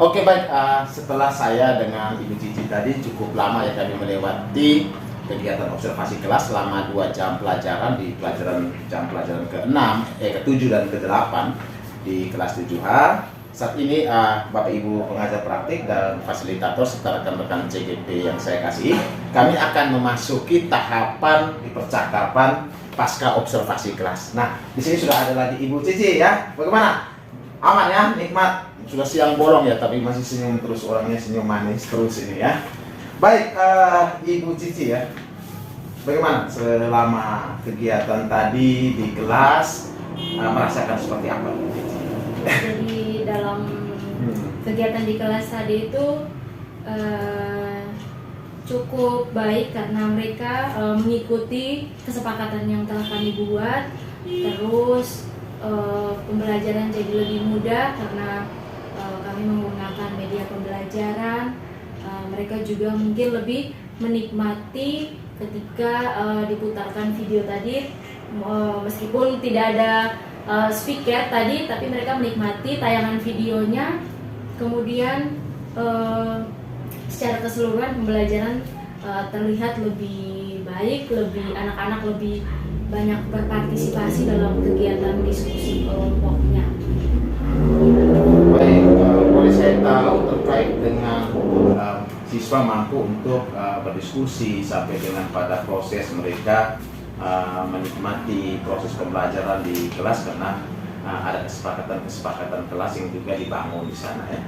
Oke baik, setelah saya dengan Ibu Cici tadi cukup lama ya kami melewati kegiatan observasi kelas selama 2 jam pelajaran di jam pelajaran ke-6, ke-7 dan ke-8 di kelas 7H. Saat ini Bapak Ibu pengajar praktik dan fasilitator serta rekan-rekan CGP yang saya kasih, kami akan memasuki tahapan di percakapan pasca observasi kelas. Nah, di sini sudah ada lagi Ibu Cici ya. Bagaimana? Aman ya, nikmat. Sudah siang bolong ya, tapi masih senyum terus, orangnya senyum manis terus ini ya. Baik, Ibu Cici ya, bagaimana selama kegiatan tadi di kelas, merasakan seperti apa? Jadi dalam kegiatan di kelas tadi itu cukup baik karena mereka mengikuti kesepakatan yang telah kami buat. Terus pembelajaran jadi lebih mudah karena kami menggunakan media pembelajaran. Mereka juga mungkin lebih menikmati ketika diputarkan video tadi, meskipun tidak ada speaker tadi, tapi mereka menikmati tayangan videonya. Kemudian secara keseluruhan pembelajaran terlihat lebih baik, lebih anak-anak lebih banyak berpartisipasi dalam kegiatan diskusi kelompoknya. Baik, boleh saya tahu terkait dengan siswa mampu untuk berdiskusi sampai dengan pada proses mereka menikmati proses pembelajaran di kelas karena ada kesepakatan kelas yang juga dibangun di sana ya.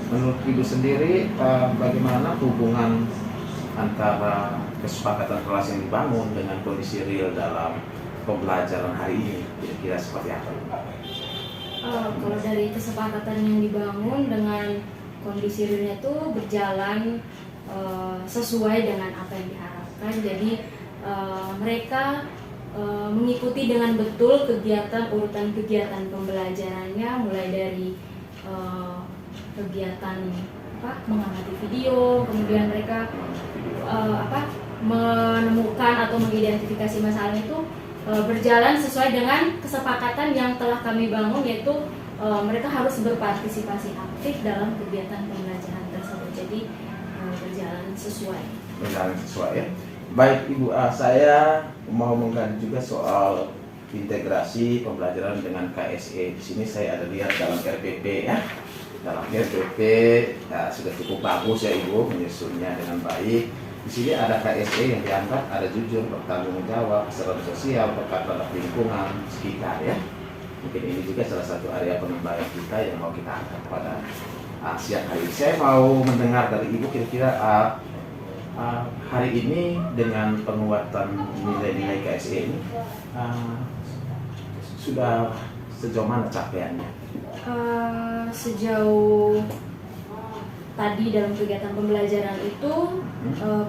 Menurut Ibu sendiri, bagaimana hubungan antara kesepakatan kelas yang dibangun dengan kondisi real dalam pembelajaran hari ini, kira-kira seperti apa? Kalau dari kesepakatan yang dibangun dengan kondisi realnya itu berjalan sesuai dengan apa yang diharapkan. Jadi mereka mengikuti dengan betul urutan kegiatan pembelajarannya, mulai dari kegiatan mengamati video, kemudian mereka menemukan atau mengidentifikasi masalah itu berjalan sesuai dengan kesepakatan yang telah kami bangun, yaitu mereka harus berpartisipasi aktif dalam kegiatan pembelajaran tersebut. Jadi berjalan sesuai. Berjalan sesuai ya. Baik Ibu, saya mau menggali juga soal integrasi pembelajaran dengan KSE. Di sini saya ada lihat dalam RPP ya. Dalam RPP sudah cukup bagus ya Ibu, menyusunnya dengan baik. Di sini ada KSE yang diangkat, ada jujur, bertanggung jawab, kesetaraan sosial, pekat terhadap lingkungan sekitar ya. Mungkin ini juga salah satu area pengembangan kita yang mau kita angkat pada siang hari ini. Saya mau mendengar dari Ibu kira-kira hari ini dengan penguatan nilai-nilai KSE ini sudah sejauh mana capaiannya? Sejauh tadi dalam kegiatan pembelajaran itu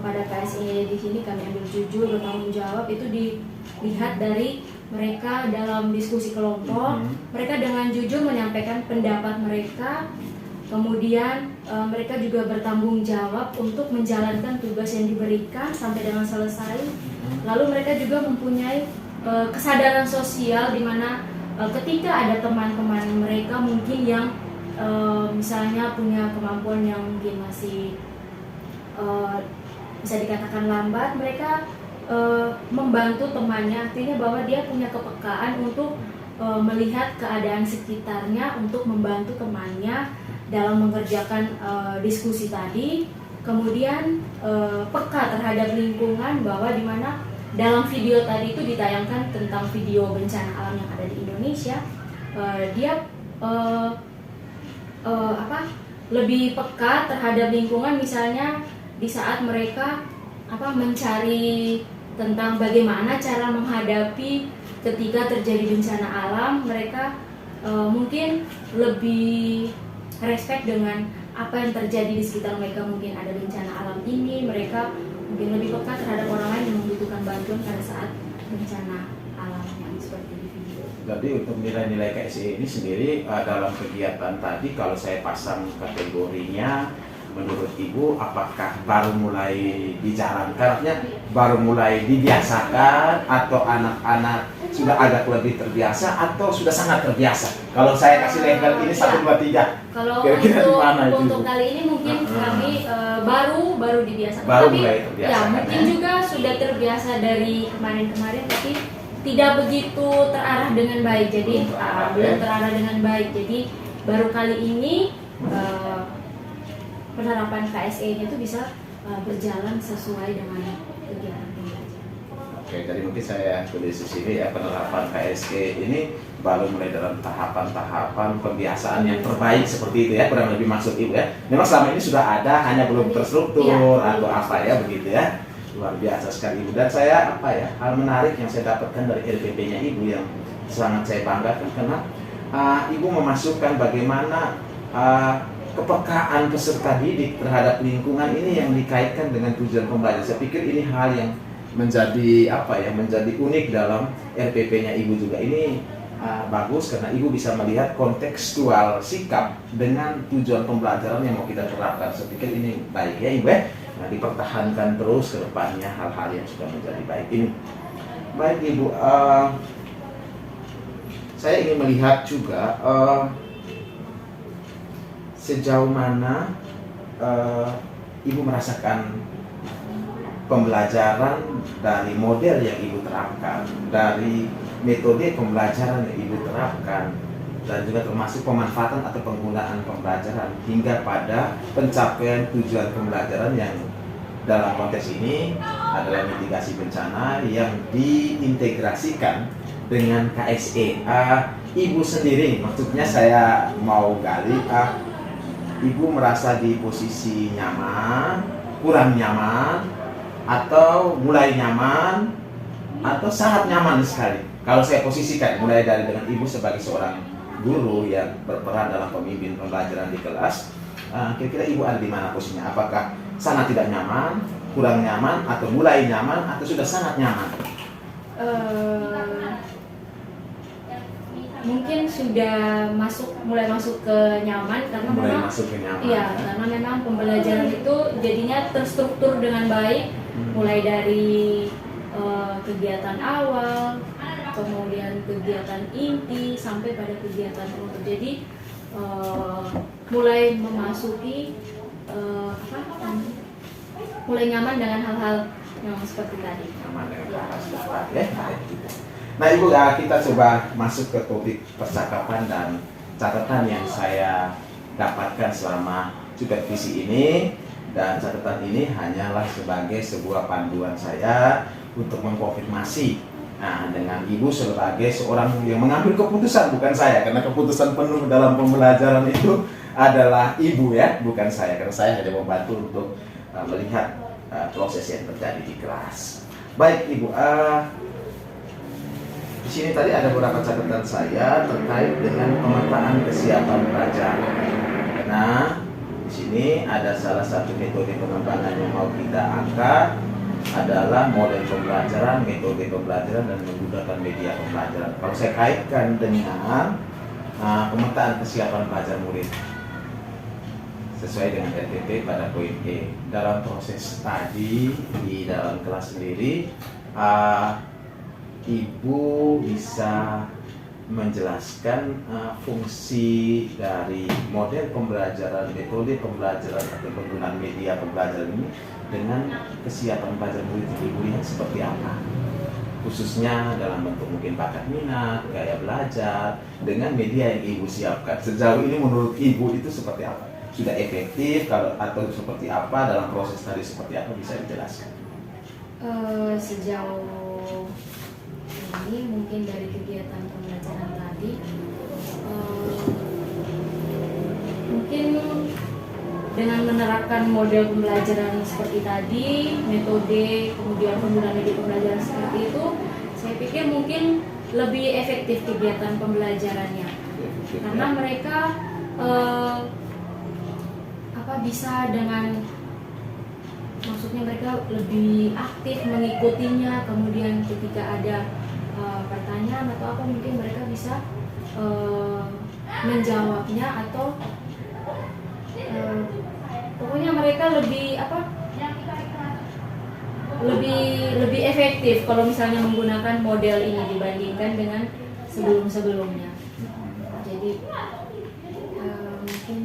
pada KSE di sini kami ambil jujur, bertanggung jawab, itu dilihat dari mereka dalam diskusi kelompok. Mereka dengan jujur menyampaikan pendapat mereka, kemudian mereka juga bertanggung jawab untuk menjalankan tugas yang diberikan sampai dengan selesai. Lalu mereka juga mempunyai kesadaran sosial di mana ketika ada teman-teman mereka mungkin yang misalnya punya kemampuan yang mungkin masih bisa dikatakan lambat, mereka membantu temannya, artinya bahwa dia punya kepekaan untuk melihat keadaan sekitarnya untuk membantu temannya dalam mengerjakan diskusi tadi. Kemudian peka terhadap lingkungan, bahwa di mana dalam video tadi itu ditayangkan tentang video bencana alam yang ada di Indonesia. Dia lebih peka terhadap lingkungan, misalnya di saat mereka mencari tentang bagaimana cara menghadapi ketika terjadi bencana alam, mereka mungkin lebih respect dengan apa yang terjadi di sekitar mereka. Mungkin ada bencana alam ini, mereka mungkin lebih peka terhadap orang lain yang membutuhkan bantuan pada saat bencana alam yang seperti di video. Jadi untuk nilai-nilai KSE ini sendiri dalam kegiatan tadi, kalau saya pasang kategorinya menurut Ibu apakah baru mulai dijalankan, artinya baru mulai dibiasakan, atau anak-anak sudah agak lebih terbiasa atau sudah sangat terbiasa? Kalau saya kasih level ini 1, 2, 3. Kalau Kira-kira di mana itu, untuk Bu? kali ini mungkin kami baru dibiasakan. Baru tapi mulai terbiasa, ya kan, mungkin ya? juga sudah terbiasa dari kemarin-kemarin, tapi tidak begitu terarah dengan baik. Jadi belum terarah dengan baik. Jadi baru kali ini penerapan KSE-nya itu bisa berjalan sesuai dengan kegiatan pembelajaran. Oke, jadi mungkin saya tulis di sini ya, penerapan KSE ini baru mulai dalam tahapan-tahapan pembiasaan yang terbaik seperti itu ya, kurang lebih maksud Ibu ya. Memang selama ini sudah ada, hanya belum terstruktur atau apa ya, begitu ya. Luar biasa sekali Ibu. Dan saya hal menarik yang saya dapatkan dari RPP-nya Ibu yang sangat saya banggakan, karena Ibu memasukkan bagaimana kepekaan peserta didik terhadap lingkungan ini yang dikaitkan dengan tujuan pembelajaran. Saya pikir ini hal yang menjadi menjadi unik dalam RPP-nya Ibu juga. Ini bagus karena Ibu bisa melihat kontekstual sikap dengan tujuan pembelajaran yang mau kita terapkan. Saya pikir ini baik ya Ibu ya. Nah, dipertahankan terus ke depannya hal-hal yang sudah menjadi baik ini. Baik Ibu, saya ingin melihat juga sejauh mana Ibu merasakan pembelajaran dari model yang Ibu terapkan, dari metode pembelajaran yang Ibu terapkan, dan juga termasuk pemanfaatan atau penggunaan pembelajaran hingga pada pencapaian tujuan pembelajaran yang dalam konteks ini adalah mitigasi bencana yang diintegrasikan dengan KSE. Ibu sendiri, maksudnya saya mau gali, Ibu merasa di posisi nyaman, kurang nyaman, atau mulai nyaman, atau sangat nyaman sekali? Kalau saya posisikan, mulai dari dengan Ibu sebagai seorang guru yang berperan dalam pemimpin pembelajaran di kelas, kira-kira Ibu ada di mana posisinya? Apakah sangat tidak nyaman, kurang nyaman, atau mulai nyaman, atau sudah sangat nyaman? Mungkin sudah mulai masuk ke nyaman, karena iya, karena memang pembelajaran itu jadinya terstruktur dengan baik, mulai dari kegiatan awal, kemudian kegiatan inti sampai pada kegiatan penutup. Jadi mulai memasuki mulai nyaman dengan hal-hal yang seperti tadi. Nyaman dengan hal-hal seperti tadi ya. Nah Ibu, kita coba masuk ke topik percakapan dan catatan yang saya dapatkan selama supervisi ini. Dan catatan ini hanyalah sebagai sebuah panduan saya untuk mengkonfirmasi dengan Ibu sebagai seorang yang mengambil keputusan, bukan saya. Karena keputusan penuh dalam pembelajaran itu adalah Ibu ya, bukan saya. Karena saya hanya membantu untuk melihat proses yang terjadi di kelas. Baik Ibu, di sini tadi ada beberapa catatan saya terkait dengan pemetaan kesiapan pelajar. Karena di sini ada salah satu metode pengembangan yang mau kita angkat adalah model pembelajaran, metode pembelajaran, dan menggunakan media pembelajaran. Kalau saya kaitkan dengan pemetaan kesiapan pelajar murid sesuai dengan RPP pada poin E, dalam proses tadi di dalam kelas sendiri, Ibu bisa menjelaskan fungsi dari model pembelajaran, metode pembelajaran atau penggunaan media pembelajaran ini dengan kesiapan pelajar murid Ibu lihat seperti apa, khususnya dalam bentuk mungkin bakat minat, gaya belajar dengan media yang Ibu siapkan. Sejauh ini menurut Ibu itu seperti apa? Sudah efektif atau seperti apa dalam proses tadi, seperti apa, bisa dijelaskan? Sejauh ini mungkin dari kegiatan pembelajaran tadi, mungkin dengan menerapkan model pembelajaran seperti tadi, metode kemudian penggunaan media pembelajaran seperti itu, saya pikir mungkin lebih efektif kegiatan pembelajarannya, karena mereka bisa dengan, maksudnya mereka lebih aktif mengikutinya, kemudian ketika ada pertanyaan atau apa mungkin mereka bisa menjawabnya atau pokoknya mereka lebih lebih efektif kalau misalnya menggunakan model ini dibandingkan dengan sebelumnya. Jadi mungkin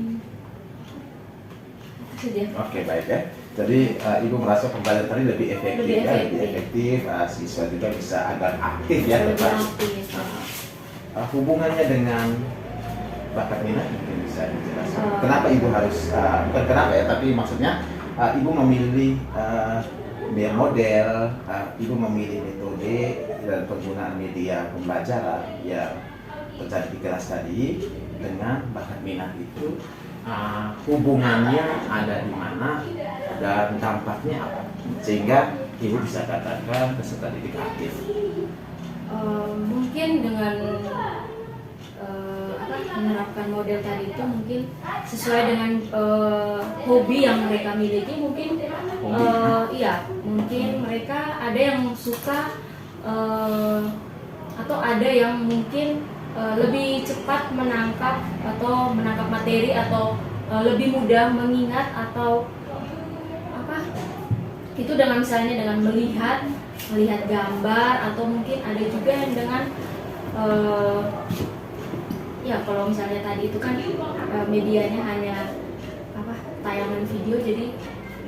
itu saja. Oke, baik ya. Jadi Ibu merasa pembelajaran tadi lebih efektif, lebih efektif. Siswa juga bisa agak aktif ya, lebih Pak. aktif. Hubungannya dengan bakat minat mungkin bisa dijelaskan. Kenapa Ibu harus bukan kenapa ya, tapi maksudnya Ibu memilih model, Ibu memilih metode dan penggunaan media pembelajaran yang terjadi di kelas tadi dengan bakat minat itu. Hubungannya ada di mana dan dampaknya apa sehingga Ibu bisa katakan peserta didik aktif. Mungkin dengan menerapkan model tadi itu mungkin sesuai dengan hobi yang mereka miliki. Mungkin iya, mungkin mereka ada yang suka atau ada yang mungkin lebih cepat menangkap materi atau lebih mudah mengingat atau itu dengan misalnya dengan melihat gambar, atau mungkin ada juga yang dengan ya kalau misalnya tadi itu kan medianya hanya tayangan video, jadi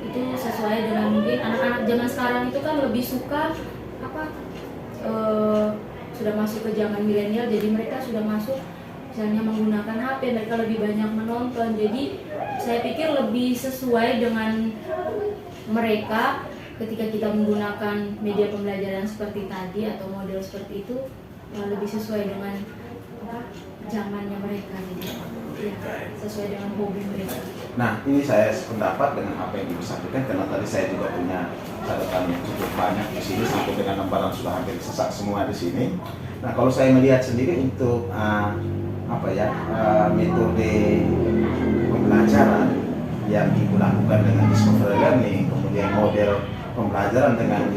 itu sesuai dengan mungkin anak-anak zaman sekarang itu kan lebih suka sudah masuk ke zaman milenial, jadi mereka sudah masuk misalnya menggunakan HP, mereka lebih banyak menonton. Jadi saya pikir lebih sesuai dengan mereka ketika kita menggunakan media pembelajaran seperti tadi atau model seperti itu, lebih sesuai dengan zamannya mereka, jadi ya, sesuai dengan hobi mereka. Nah, ini saya sependapat dengan apa yang Ibu sampaikan, karena tadi saya juga punya catatan yang cukup banyak di sini, sampai dengan lembaran sudah hampir sesak semua di sini. Nah, kalau saya melihat sendiri untuk metode pembelajaran yang Ibu lakukan dengan discovery learning, kemudian model pembelajaran dengan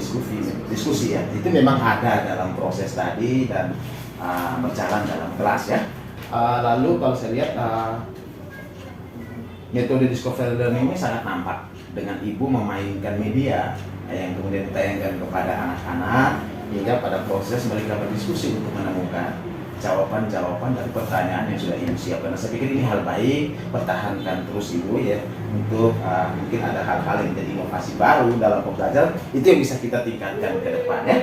diskusi ya, itu memang ada dalam proses tadi dan berjalan dalam kelas ya. Lalu kalau saya lihat metode discovery learning ini sangat nampak dengan Ibu memainkan media yang kemudian ditayangkan kepada anak-anak, hingga pada proses mereka berdiskusi untuk menemukan jawaban-jawaban dari pertanyaan yang sudah Ibu siapkan. Nah, saya pikir ini hal baik, pertahankan terus Ibu ya, untuk mungkin ada hal-hal yang menjadi inovasi baru dalam pembelajaran, itu yang bisa kita tingkatkan ke depan ya.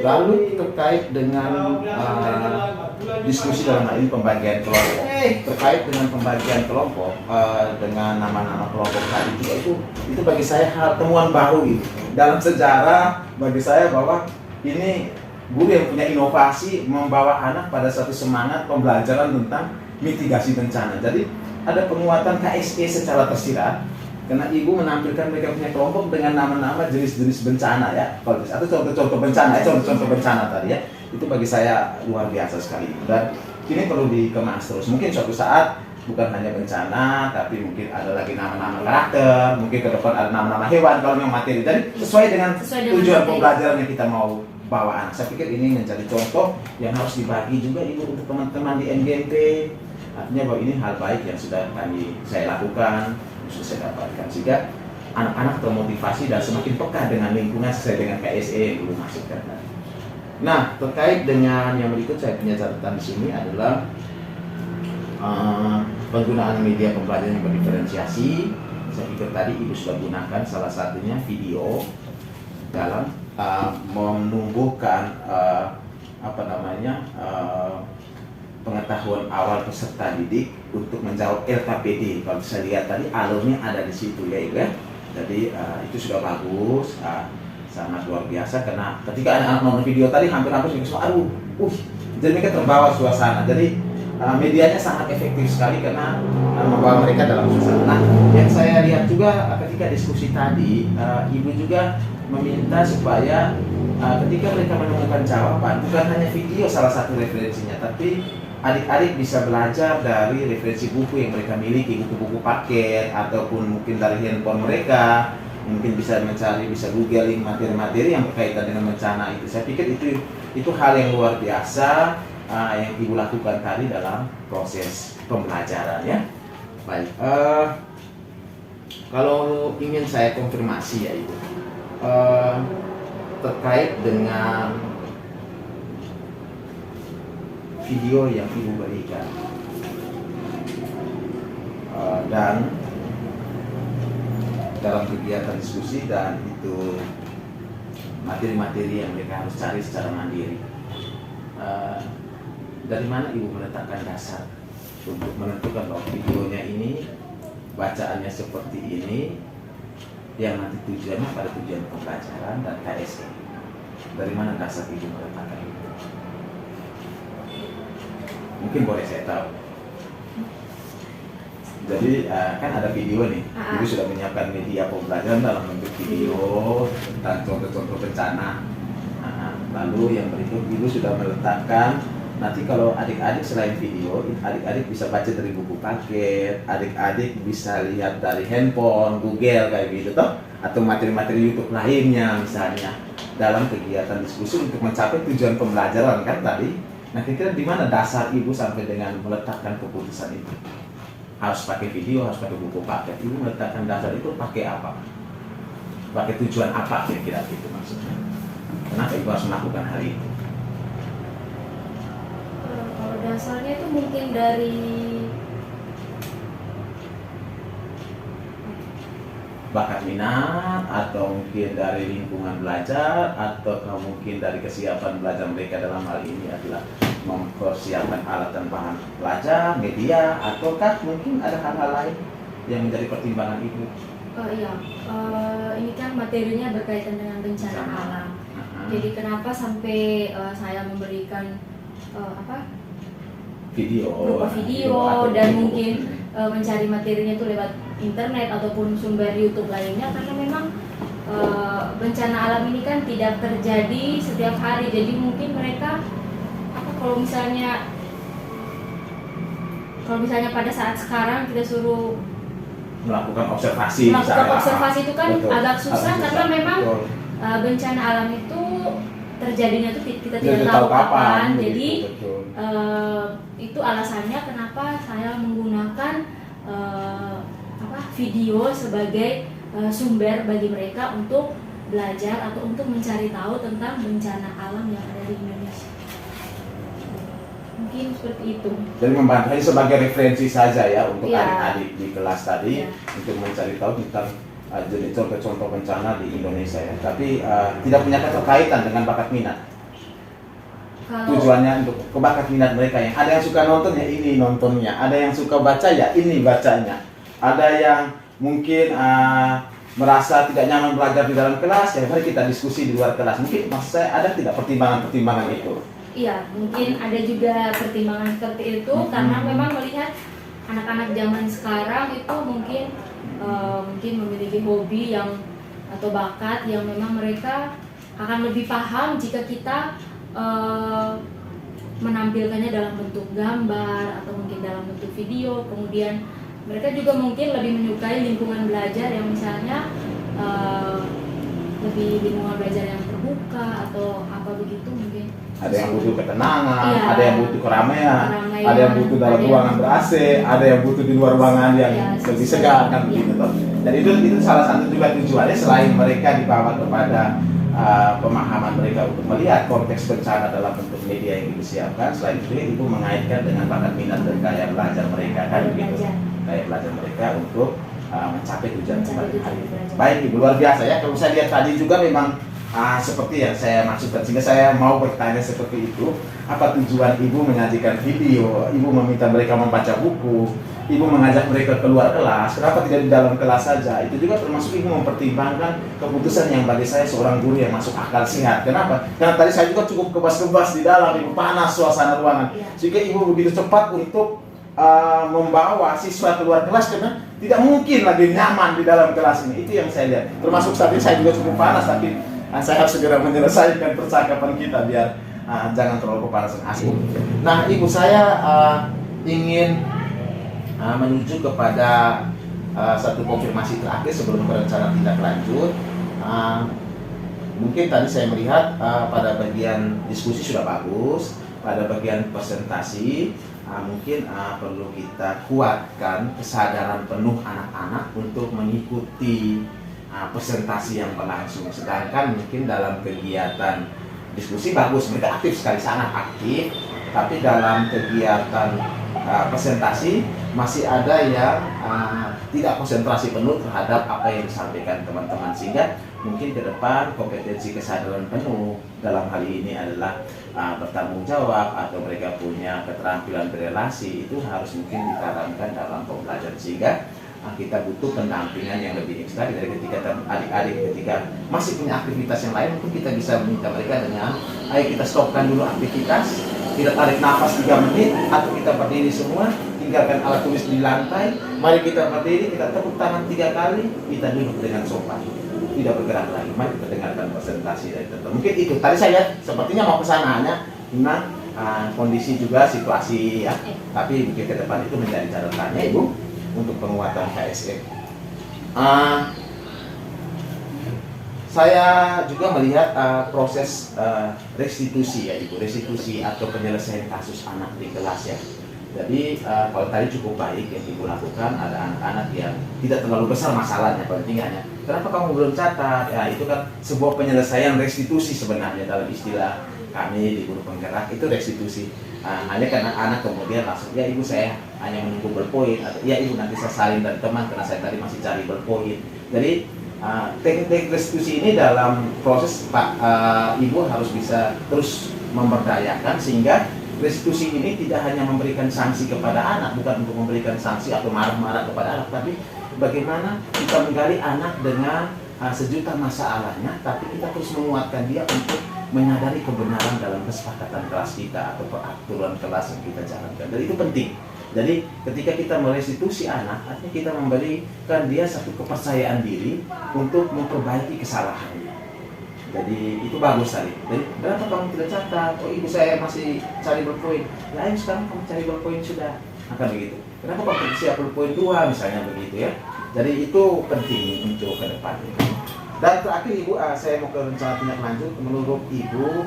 Lalu terkait dengan diskusi dalam hal ini pembagian kelompok, terkait dengan pembagian kelompok dengan nama-nama kelompok tadi juga, itu bagi saya hal temuan baru ini dalam sejarah bagi saya, bahwa ini guru yang punya inovasi membawa anak pada satu semangat pembelajaran tentang mitigasi bencana. Jadi ada penguatan KSE secara tersirat, karena Ibu menampilkan mereka punya kelompok dengan nama-nama jenis-jenis bencana ya, atau contoh-contoh bencana ya, contoh-contoh bencana tadi ya. Itu bagi saya luar biasa sekali, dan ini perlu dikemas terus. Mungkin suatu saat bukan hanya bencana, tapi mungkin ada lagi nama-nama karakter, mungkin ke depan ada nama-nama hewan kalau memang materi. Jadi sesuai dengan tujuan pembelajaran yang kita mau bawa anak. Saya pikir ini menjadi contoh yang harus dibagi juga Ibu untuk teman-teman di MGMP. Artinya bahwa ini hal baik yang sudah saya lakukan, sudah saya dapatkan, sehingga anak-anak termotivasi dan semakin peka dengan lingkungan sesuai dengan KSE yang dulu masukkan. Nah, terkait dengan yang berikut, saya punya catatan di sini adalah penggunaan media pembelajaran yang berdiferensiasi. Saya pikir tadi Ibu sudah gunakan salah satunya video dalam menumbuhkan pengetahuan awal peserta didik untuk menjawab LKPD. Kalau saya lihat tadi alurnya ada di situ ya Ibu ya. Jadi itu sudah bagus, sangat luar biasa, karena ketika anak-anak nonton video tadi hampir-hampir semua, jadi mereka terbawa suasana. Jadi medianya sangat efektif sekali karena membawa mereka dalam suasana. Nah, yang saya lihat juga ketika diskusi tadi, Ibu juga meminta supaya ketika mereka menemukan jawaban, bukan hanya video salah satu referensinya, tapi adik-adik bisa belajar dari referensi buku yang mereka miliki, buku-buku paket, ataupun mungkin dari handphone mereka, mungkin bisa mencari, bisa googling materi-materi yang berkaitan dengan bencana itu. Saya pikir itu hal yang luar biasa yang Ibu lakukan tadi dalam proses pembelajaran ya. Baik, Kalau ingin saya konfirmasi ya Ibu, terkait dengan video yang Ibu berikan dan dalam kegiatan diskusi dan itu materi-materi yang mereka harus cari secara mandiri. Dari mana Ibu meletakkan dasar untuk menentukan bahwa videonya ini bacaannya seperti ini yang nanti tujuannya pada tujuan pembelajaran dan KSE? Dari mana dasar Ibu meletakkan itu? Mungkin boleh saya tahu. Jadi kan ada video nih, Ibu sudah menyiapkan media pembelajaran dalam bentuk video tentang contoh-contoh bencana. Lalu yang berikut Ibu sudah meletakkan nanti kalau adik-adik selain video, adik-adik bisa baca dari buku paket, adik-adik bisa lihat dari handphone, Google kayak gitu toh, atau materi-materi YouTube lainnya misalnya dalam kegiatan diskusi untuk mencapai tujuan pembelajaran kan tadi. Nah kira-kira di mana dasar Ibu sampai dengan meletakkan keputusan itu? Harus pakai video, harus pakai buku paket. Ibu meletakkan dasar itu pakai apa? Pakai tujuan apa kira-kira itu maksudnya? Kenapa Ibu harus melakukan hal itu? Kalau dasarnya itu mungkin dari bakat minat, atau mungkin dari lingkungan belajar, atau mungkin dari kesiapan belajar mereka dalam hal ini adalah mempersiapkan alat dan bahan belajar, media, ataukah mungkin ada hal-hal lain yang menjadi pertimbangan Ibu? iya, ini kan materinya berkaitan dengan bencana alam. Jadi kenapa sampai saya memberikan berupa video dan mungkin mencari materinya itu lewat internet ataupun sumber YouTube lainnya, karena memang bencana alam ini kan tidak terjadi setiap hari. Jadi mungkin mereka kalau misalnya pada saat sekarang kita suruh melakukan observasi itu kan betul, agak susah karena memang bencana alam itu terjadinya itu kita tidak tahu kapan. Jadi itu alasannya kenapa saya menggunakan video sebagai sumber bagi mereka untuk belajar atau untuk mencari tahu tentang bencana alam yang ada di Indonesia. Mungkin seperti itu. Jadi membantu sebagai referensi saja ya untuk adik-adik di kelas tadi untuk mencari tahu tentang jadi contoh-contoh bencana di Indonesia ya. Tapi tidak punya keterkaitan dengan bakat minat. Tujuannya untuk kebakat minat mereka yang ada yang suka nonton ya ini nontonnya, ada yang suka baca ya ini bacanya, ada yang mungkin merasa tidak nyaman belajar di dalam kelas ya mari kita diskusi di luar kelas. Mungkin maksud saya ada tidak pertimbangan-pertimbangan itu? Iya, mungkin ada juga pertimbangan seperti itu karena memang melihat anak-anak zaman sekarang itu mungkin memiliki hobi yang atau bakat yang memang mereka akan lebih paham jika kita menampilkannya dalam bentuk gambar atau mungkin dalam bentuk video. Kemudian mereka juga mungkin lebih menyukai lingkungan belajar yang misalnya lebih lingkungan belajar yang terbuka atau apa begitu mungkin. Ada yang butuh ketenangan, ada yang butuh keramaian, ada yang butuh dalam ruangan ber-AC, ada yang butuh di luar ruangan yang lebih segar kan begitu toh. Dan itu salah satu juga tujuannya selain mereka dibawa kepada pemahaman mereka untuk melihat konteks bencana dalam bentuk media yang disiapkan. Selain itu Ibu mengaitkan dengan bakat minat dan gaya belajar mereka kan begitu. Gaya belajar mereka untuk mencapai tujuan sehari-hari. Baik Ibu, luar biasa ya. Kalau saya lihat tadi juga memang seperti yang saya maksudkan, sehingga saya mau bertanya seperti itu. Apa tujuan Ibu menyajikan video? Ibu meminta mereka membaca buku, Ibu mengajak mereka keluar kelas. Kenapa tidak di dalam kelas saja? Itu juga termasuk Ibu mempertimbangkan keputusan yang bagi saya seorang guru yang masuk akal sehat. Kenapa? Karena tadi saya juga cukup kebas-kebas di dalam, Ibu, panas suasana ruangan, sehingga Ibu begitu cepat untuk membawa siswa keluar kelas karena tidak mungkin lagi nyaman di dalam kelas ini. Itu yang saya lihat. Termasuk tadi saya juga cukup panas, tapi saya harus segera menyelesaikan percakapan kita biar jangan terlalu kepanasan asli. Nah, Ibu, saya ingin menuju kepada satu konfirmasi terakhir sebelum berencana tindak lanjut. Mungkin tadi saya melihat pada bagian diskusi sudah bagus, pada bagian presentasi mungkin perlu kita kuatkan kesadaran penuh anak-anak untuk mengikuti presentasi yang berlangsung. Sedangkan mungkin dalam kegiatan diskusi bagus, mereka aktif sekali, sangat aktif, tapi dalam kegiatan presentasi masih ada yang tidak konsentrasi penuh terhadap apa yang disampaikan teman-teman, sehingga mungkin ke depan kompetensi kesadaran penuh dalam hal ini adalah bertanggung jawab atau mereka punya keterampilan berelasi itu harus mungkin ditanamkan dalam pembelajaran, sehingga kita butuh pendampingan yang lebih ekstra dari ketika adik-adik ketika masih punya aktivitas yang lain. Mungkin kita bisa meminta mereka dengan ayo kita stopkan dulu aktivitas, kita tarik nafas 3 menit, atau kita berdiri semua, tinggalkan alat tulis di lantai, mari kita berdiri, kita tepuk tangan 3 kali, kita duduk dengan sopan, tidak bergerak lagi, mari kita dengarkan presentasi dari teman. Mungkin itu tadi saya sepertinya mau ke sana, hanya memang kondisi juga situasi ya, tapi mungkin ke depan itu menjadi catatannya Ibu untuk penguatan KSM. Saya juga melihat proses restitusi ya Ibu, restitusi atau penyelesaian kasus anak di kelas ya. Jadi kalau tadi cukup baik yang Ibu lakukan, ada anak-anak yang tidak terlalu besar masalahnya, pentingnya kenapa kamu belum catat? Ya itu kan sebuah penyelesaian restitusi sebenarnya dalam istilah kami di guru penggerak itu restitusi. Hanya karena anak kemudian langsung, ya Ibu saya hanya menunggu berpoin, atau ya Ibu nanti saya salin dari teman karena saya tadi masih cari berpoin. Jadi teknik restitusi ini dalam proses Ibu harus bisa terus memberdayakan sehingga restitusi ini tidak hanya memberikan sanksi kepada anak, bukan untuk memberikan sanksi atau marah-marah kepada anak, tapi bagaimana kita menggali anak dengan sejuta masalahnya, tapi kita terus menguatkan dia untuk menyadari kebenaran dalam kesepakatan kelas kita atau peraturan kelas yang kita jalankan. Dan itu penting. Jadi ketika kita merestitusi anak, artinya kita memberikan dia satu kepercayaan diri untuk memperbaiki kesalahannya. Jadi itu bagus tadi. Jadi kenapa kamu tidak catat? Oh Ibu saya masih cari berpoin. Ya ayo sekarang kamu cari berpoin sudah. Akan begitu. Kenapa kamu siap berpoin 2 misalnya begitu ya. Jadi itu penting untuk ke depan. Dan terakhir Ibu, saya mau ke rencana tindak lanjut. Menurut Ibu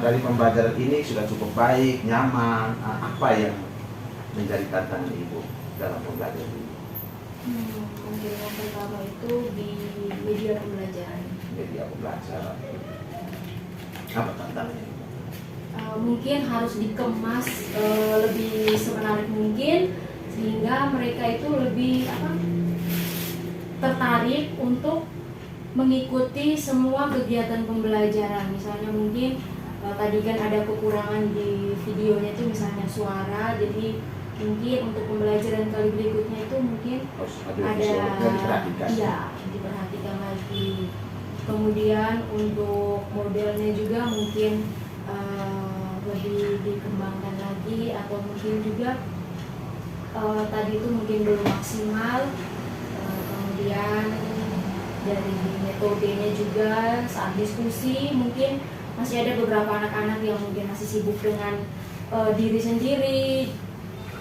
dari pembelajaran ini sudah cukup baik, nyaman. Apa yang menjadi tantangan Ibu dalam pembelajaran ini? Mungkin yang pertama itu di media pembelajaran. Media pembelajaran. Apa tantangannya? Mungkin harus dikemas lebih semenarik mungkin sehingga mereka itu lebih tertarik untuk mengikuti semua kegiatan pembelajaran. Misalnya mungkin tadi kan ada kekurangan di videonya itu misalnya suara, jadi mungkin untuk pembelajaran kali berikutnya itu mungkin diperhatikan lagi. Kemudian untuk modelnya juga mungkin lebih dikembangkan lagi, atau mungkin juga tadi itu mungkin belum maksimal. Kemudian dari metodenya juga saat diskusi mungkin masih ada beberapa anak-anak yang mungkin masih sibuk dengan diri sendiri,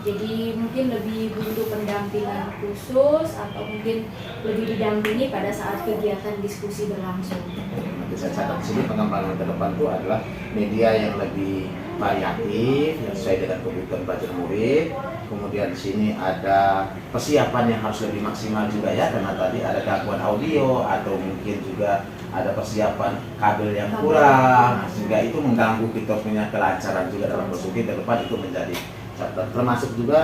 jadi mungkin lebih butuh pendampingan khusus atau mungkin lebih didampingi pada saat kegiatan diskusi berlangsung. Nanti saya catat di sini pengembangan ke depan itu adalah media yang lebih variatif yang sesuai dengan kebutuhan belajar murid. Kemudian di sini ada persiapan yang harus lebih maksimal juga ya, karena tadi ada gangguan audio atau mungkin juga ada persiapan kabel yang kurang, sehingga itu mengganggu kita punya kelancaran juga dalam diskusi ke depan. Itu menjadi catatan. Termasuk juga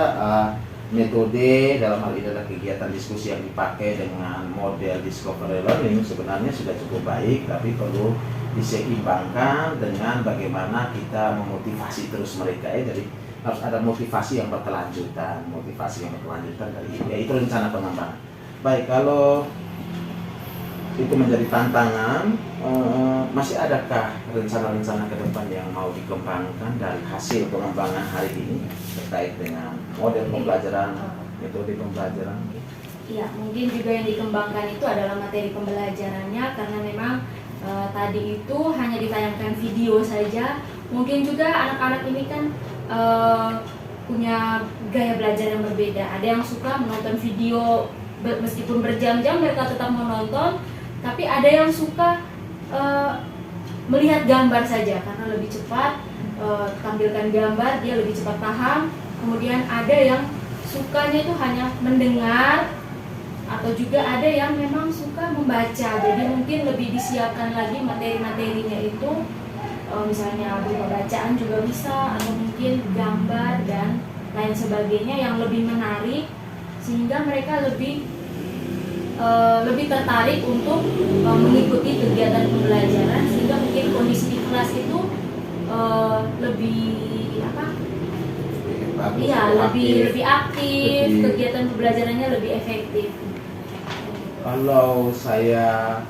metode dalam hal ini adalah kegiatan diskusi yang dipakai dengan model discovery learning sebenarnya sudah cukup baik, tapi perlu diseimbangkan dengan bagaimana kita memotivasi terus mereka ya. Jadi harus ada motivasi yang berkelanjutan dari itu. Ya itu rencana pengembangan. Baik, kalau itu menjadi tantangan, masih adakah rencana-rencana ke depan yang mau dikembangkan dari hasil pengembangan hari ini terkait dengan model pembelajaran, metode pembelajaran? Ya, mungkin juga yang dikembangkan itu adalah materi pembelajarannya, karena memang tadi itu hanya ditayangkan video saja. Mungkin juga anak-anak ini kan punya gaya belajar yang berbeda. Ada yang suka menonton video meskipun berjam-jam mereka tetap menonton, tapi ada yang suka melihat gambar saja karena lebih cepat, tampilkan gambar dia lebih cepat paham. kemudian ada yang sukanya itu hanya mendengar, atau juga ada yang memang suka membaca. Jadi mungkin lebih disiapkan lagi materi-materinya itu, misalnya berupa bacaan juga bisa, atau mungkin gambar dan lain sebagainya yang lebih menarik, sehingga mereka lebih tertarik untuk mengikuti kegiatan pembelajaran, sehingga mungkin kondisi di kelas itu lebih Bagus, iya, lebih aktif, lebih- kegiatan pembelajarannya lebih efektif. Kalau saya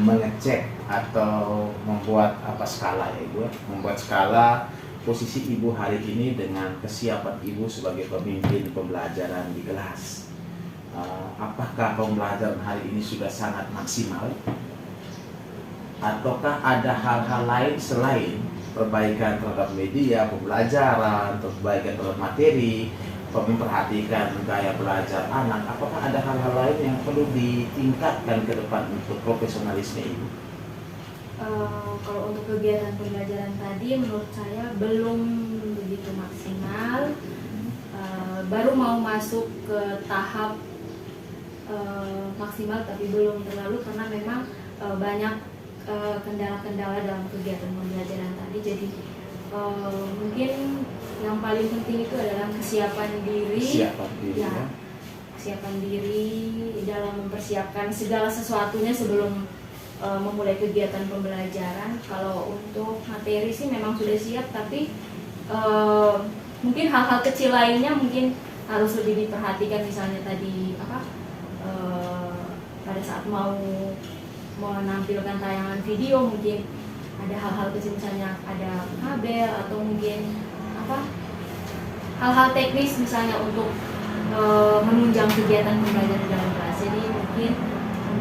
mengecek atau membuat skala ya Ibu, membuat skala posisi Ibu hari ini dengan kesiapan Ibu sebagai pemimpin pembelajaran di kelas. Apakah pembelajaran hari ini sudah sangat maksimal? Ataukah ada hal-hal lain selain perbaikan terhadap media pembelajaran, perbaikan terhadap materi, memperhatikan gaya belajar anak? Apakah ada hal-hal lain yang perlu ditingkatkan ke depan untuk profesionalisme Ibu? Kalau untuk kegiatan pembelajaran tadi menurut saya belum begitu maksimal. Baru mau masuk ke tahap maksimal, tapi belum terlalu, karena memang banyak kendala-kendala dalam kegiatan pembelajaran tadi. Jadi mungkin yang paling penting itu adalah kesiapan diri. Ya, kesiapan diri dalam mempersiapkan segala sesuatunya sebelum memulai kegiatan pembelajaran. Kalau untuk materi sih memang sudah siap, tapi mungkin hal-hal kecil lainnya mungkin harus lebih diperhatikan. Misalnya tadi pada saat mau menampilkan tayangan video, mungkin ada hal-hal kecil, misalnya ada kabel atau mungkin hal-hal teknis misalnya untuk menunjang kegiatan pembelajaran dalam kelas. Jadi mungkin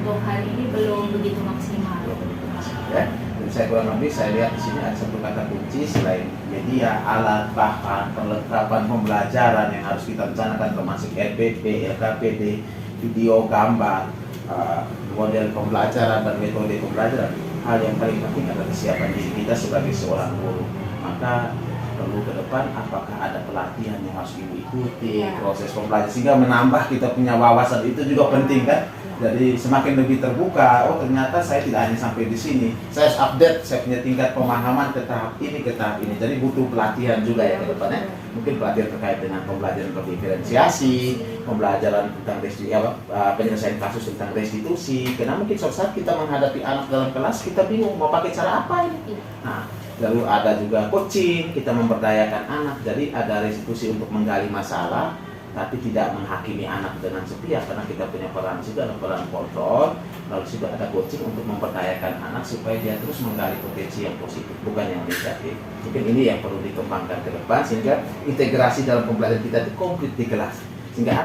untuk hari ini belum begitu maksimal. Ya, dan saya kurang lebih saya lihat di sini ada satu kata kunci selain media, alat, bahan, perlengkapan pembelajaran yang harus kita rencanakan, termasuk RPP, LKPD, video, gambar, model pembelajaran dan metode pembelajaran. Hal yang paling penting adalah kesiapan diri kita sebagai seorang guru. Maka perlu ke depan apakah ada pelatihan yang harus Ibu ikuti, proses pembelajaran, sehingga menambah kita punya wawasan. Itu juga penting kan. Jadi semakin lebih terbuka, oh ternyata saya tidak hanya sampai di sini, saya harus update, saya punya tingkat pemahaman ke tahap ini, ke tahap ini. Jadi butuh pelatihan juga ya ke depannya. Mungkin pelatihan terkait dengan pembelajaran berdiferensiasi, pembelajaran tentang penyelesaian kasus tentang restitusi. Karena mungkin suatu saat kita menghadapi anak dalam kelas, kita bingung mau pakai cara apa ini. Nah, lalu ada juga coaching, kita memberdayakan anak. Jadi ada restitusi untuk menggali masalah, tapi tidak menghakimi anak dengan sepihak, karena kita punya peran juga, ada peran kontrol. Lalu juga ada coaching untuk memperdayakan anak supaya dia terus menggali potensi yang positif, bukan yang negatif. Mungkin ini yang perlu dikembangkan ke depan, sehingga integrasi dalam pembelajaran kita itu komplit di kelas, sehingga